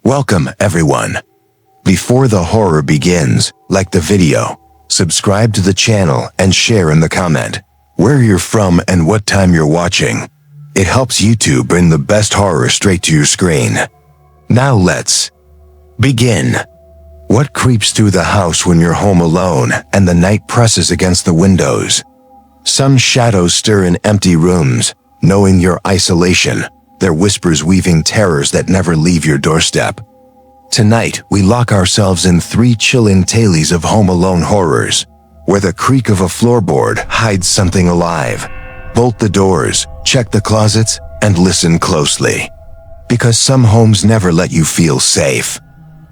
Welcome, everyone. Before the horror begins, like the video, subscribe to the channel and share in the comment where you're from and what time you're watching. It helps YouTube bring the best horror straight to your screen. Now let's begin. What creeps through the house when you're home alone and the night presses against the windows? Some shadows stir in empty rooms, knowing your isolation, their whispers weaving terrors that never leave your doorstep. Tonight, we lock ourselves in 3 chilling tales of home alone horrors, where the creak of a floorboard hides something alive. Bolt the doors, check the closets, and listen closely. Because some homes never let you feel safe.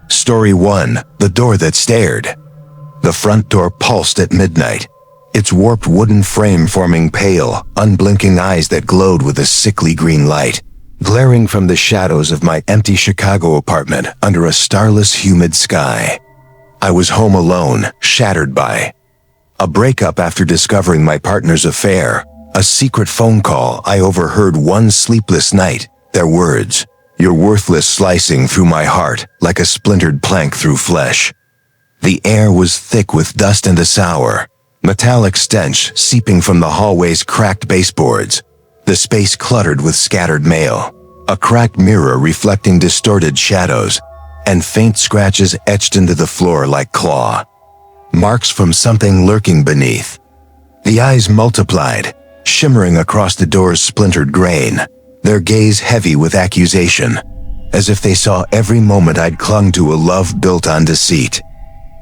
Story 1, The Door That Stared. The front door pulsed at midnight, its warped wooden frame forming pale, unblinking eyes that glowed with a sickly green light, glaring from the shadows of my empty Chicago apartment under a starless, humid sky. I was home alone, shattered by a breakup after discovering my partner's affair, a secret phone call I overheard one sleepless night, their words, "You're worthless," slicing through my heart like a splintered plank through flesh. The air was thick with dust and a sour, metallic stench seeping from the hallway's cracked baseboards, the space cluttered with scattered mail, a cracked mirror reflecting distorted shadows, and faint scratches etched into the floor like claw marks from something lurking beneath. The eyes multiplied, shimmering across the door's splintered grain, their gaze heavy with accusation, as if they saw every moment I'd clung to a love built on deceit.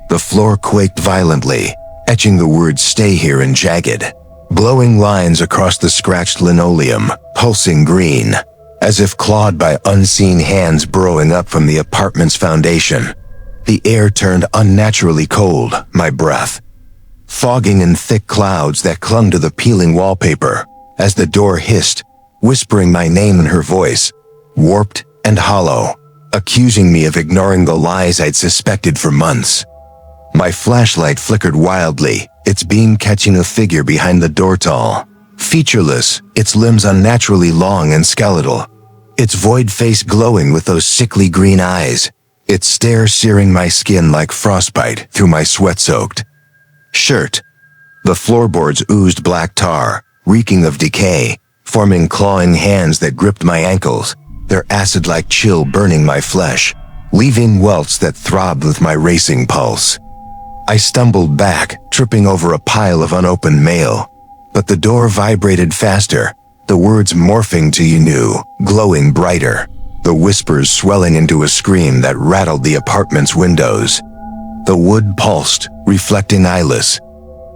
The floor quaked violently, etching the words "stay here" in jagged, glowing lines across the scratched linoleum, pulsing green, as if clawed by unseen hands burrowing up from the apartment's foundation. The air turned unnaturally cold, my breath fogging in thick clouds that clung to the peeling wallpaper, as the door hissed, whispering my name in her voice, warped and hollow, accusing me of ignoring the lies I'd suspected for months. My flashlight flickered wildly, its beam catching a figure behind the door, tall, featureless, its limbs unnaturally long and skeletal, its void face glowing with those sickly green eyes, its stare searing my skin like frostbite through my sweat-soaked shirt. The floorboards oozed black tar, reeking of decay, forming clawing hands that gripped my ankles, their acid-like chill burning my flesh, leaving welts that throbbed with my racing pulse. I stumbled back, tripping over a pile of unopened mail, but the door vibrated faster, the words morphing to "you knew," glowing brighter, the whispers swelling into a scream that rattled the apartment's windows. The wood pulsed, reflecting eyeless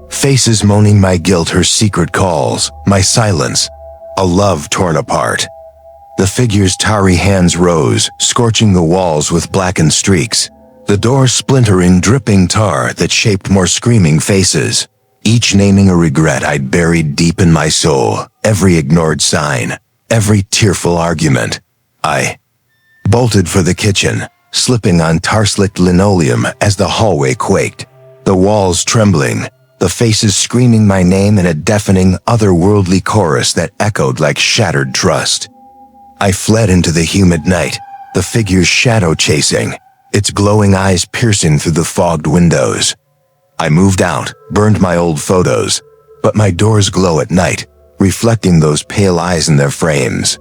faces moaning my guilt, her secret calls, my silence, a love torn apart. The figure's tarry hands rose, scorching the walls with blackened streaks, the door splintering, dripping tar that shaped more screaming faces, each naming a regret I'd buried deep in my soul, every ignored sign, every tearful argument. I bolted for the kitchen, slipping on tar-slicked linoleum as the hallway quaked, the walls trembling, the faces screaming my name in a deafening, otherworldly chorus that echoed like shattered trust. I fled into the humid night, the figure's shadow chasing, its glowing eyes piercing through the fogged windows. I moved out, burned my old photos, but my doors glow at night, reflecting those pale eyes in their frames.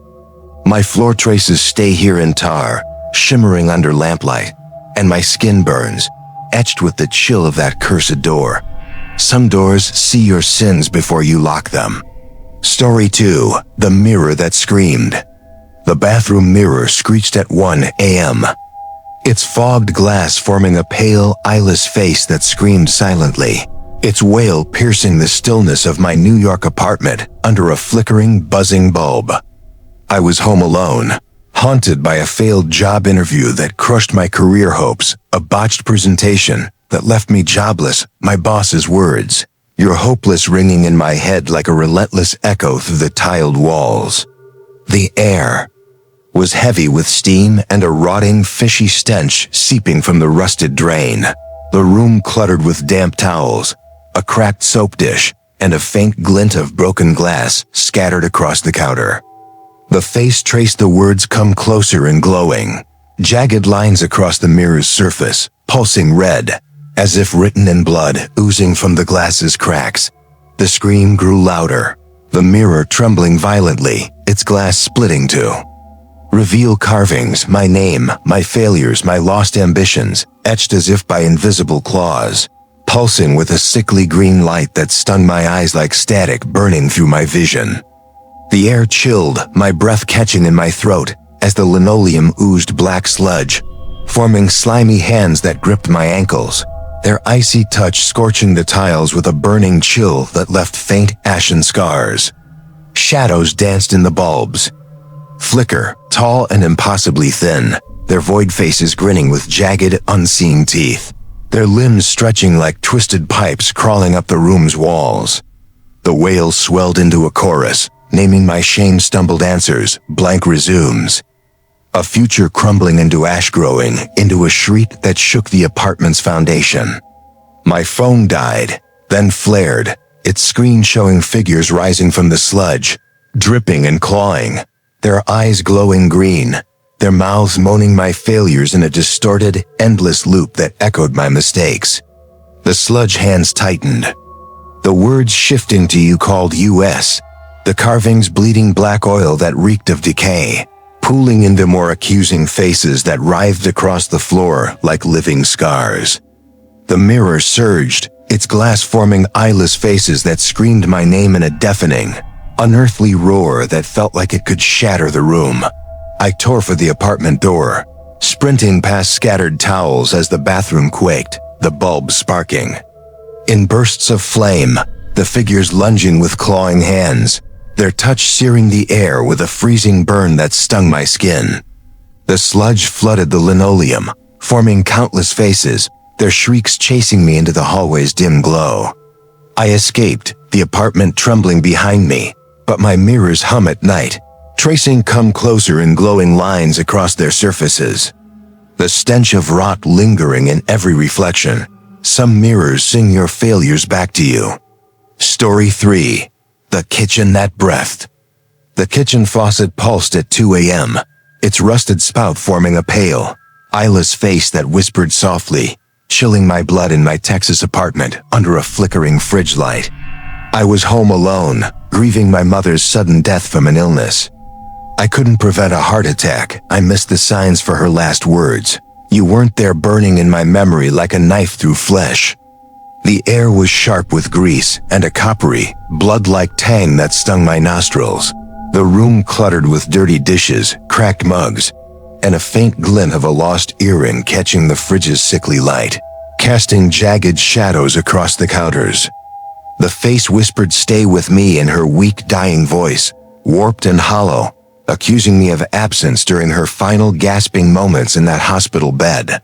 My floor traces stay here in tar, shimmering under lamplight, and my skin burns, etched with the chill of that cursed door. Some doors see your sins before you lock them. Story 2, The Mirror That Screamed. The bathroom mirror screeched at 1 a.m., its fogged glass forming a pale, eyeless face that screamed silently, its wail piercing the stillness of my New York apartment under a flickering, buzzing bulb. I was home alone, haunted by a failed job interview that crushed my career hopes, a botched presentation that left me jobless, my boss's words, "You're hopeless," ringing in my head like a relentless echo through the tiled walls. The air was heavy with steam and a rotting, fishy stench seeping from the rusted drain, the room cluttered with damp towels, a cracked soap dish, and a faint glint of broken glass scattered across the counter. The face traced the words "come closer" in glowing, Jagged lines across the mirror's surface, pulsing red, as if written in blood oozing from the glass's cracks. The scream grew louder, the mirror trembling violently, its glass splitting too. Reveal carvings, my name, my failures, my lost ambitions, etched as if by invisible claws, pulsing with a sickly green light that stung my eyes like static burning through my vision. The air chilled, my breath catching in my throat, as the linoleum oozed black sludge, forming slimy hands that gripped my ankles, their icy touch scorching the tiles with a burning chill that left faint ashen scars. Shadows danced in the bulbs. Flicker, tall and impossibly thin, their void faces grinning with jagged, unseeing teeth, their limbs stretching like twisted pipes crawling up the room's walls. The wails swelled into a chorus, naming my shame-stumbled answers, blank resumes. A future crumbling into ash growing, into a shriek that shook the apartment's foundation. My phone died, then flared, its screen showing figures rising from the sludge, dripping and clawing, their eyes glowing green, their mouths moaning my failures in a distorted, endless loop that echoed my mistakes. The sludge hands tightened. The words shifting to you called US, the carvings bleeding black oil that reeked of decay, pooling into more accusing faces that writhed across the floor like living scars. The mirror surged, its glass forming eyeless faces that screamed my name in a deafening, unearthly roar that felt like it could shatter the room. I tore for the apartment door, sprinting past scattered towels as the bathroom quaked, the bulb sparking. In bursts of flame, the figures lunging with clawing hands, their touch searing the air with a freezing burn that stung my skin. The sludge flooded the linoleum, forming countless faces, their shrieks chasing me into the hallway's dim glow. I escaped, the apartment trembling behind me, but my mirrors hum at night, tracing come closer in glowing lines across their surfaces. The stench of rot lingering in every reflection. Some mirrors sing your failures back to you. Story 3. The kitchen that breathed. The kitchen faucet pulsed at 2 a.m., its rusted spout forming a pale, eyeless face that whispered softly, chilling my blood in my Texas apartment under a flickering fridge light. I was home alone, grieving my mother's sudden death from an illness. I couldn't prevent a heart attack. I missed the signs for her last words. You weren't there, burning in my memory like a knife through flesh. The air was sharp with grease and a coppery, blood-like tang that stung my nostrils. The room cluttered with dirty dishes, cracked mugs, and a faint glint of a lost earring catching the fridge's sickly light, casting jagged shadows across the counters. The face whispered "Stay with me" in her weak, dying voice, warped and hollow, accusing me of absence during her final gasping moments in that hospital bed.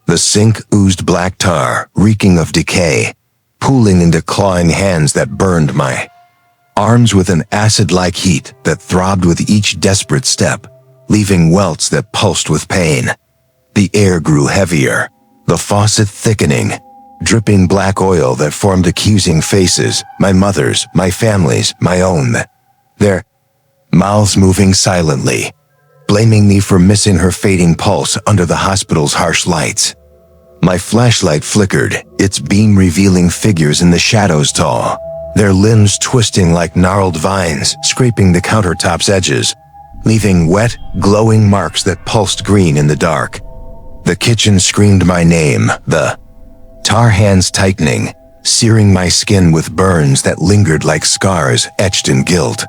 The sink oozed black tar, reeking of decay, pooling into clawing hands that burned my arms with an acid-like heat that throbbed with each desperate step, leaving welts that pulsed with pain. The air grew heavier, the faucet thickening, dripping black oil that formed accusing faces, my mother's, my family's, my own. Their mouths moving silently, blaming me for missing her fading pulse under the hospital's harsh lights. My flashlight flickered, its beam revealing figures in the shadows tall, their limbs twisting like gnarled vines, scraping the countertop's edges, leaving wet, glowing marks that pulsed green in the dark. The kitchen screamed my name, the tar hands tightening, searing my skin with burns that lingered like scars etched in guilt.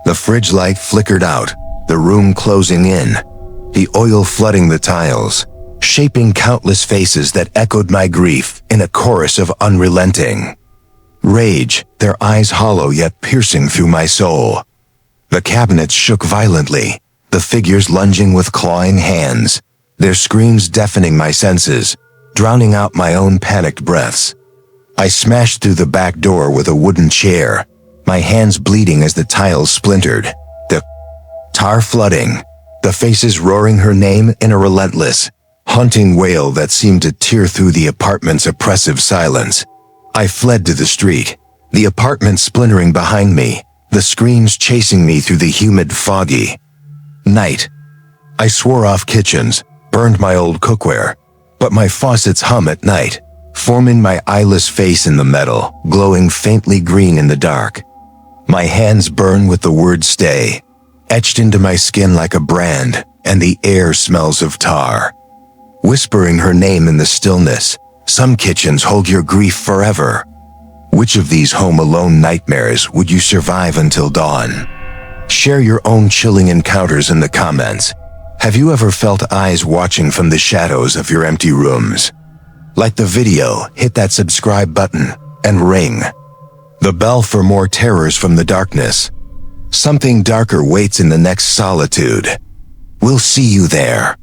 The fridge light flickered out, the room closing in, the oil flooding the tiles, shaping countless faces that echoed my grief in a chorus of unrelenting rage, their eyes hollow yet piercing through my soul. The cabinets shook violently, the figures lunging with clawing hands, their screams deafening my senses, drowning out my own panicked breaths. I smashed through the back door with a wooden chair, my hands bleeding as the tiles splintered, the tar flooding, the faces roaring her name in a relentless, haunting wail that seemed to tear through the apartment's oppressive silence. I fled to the street, the apartment splintering behind me, the screams chasing me through the humid, foggy night. I swore off kitchens, burned my old cookware, but my faucets hum at night, forming my eyeless face in the metal, glowing faintly green in the dark. My hands burn with the word stay, etched into my skin like a brand, and the air smells of tar. Whispering her name in the stillness, some kitchens hold your grief forever. Which of these home alone nightmares would you survive until dawn? Share your own chilling encounters in the comments. Have you ever felt eyes watching from the shadows of your empty rooms? Like the video, hit that subscribe button and ring the bell for more terrors from the darkness. Something darker waits in the next solitude. We'll see you there.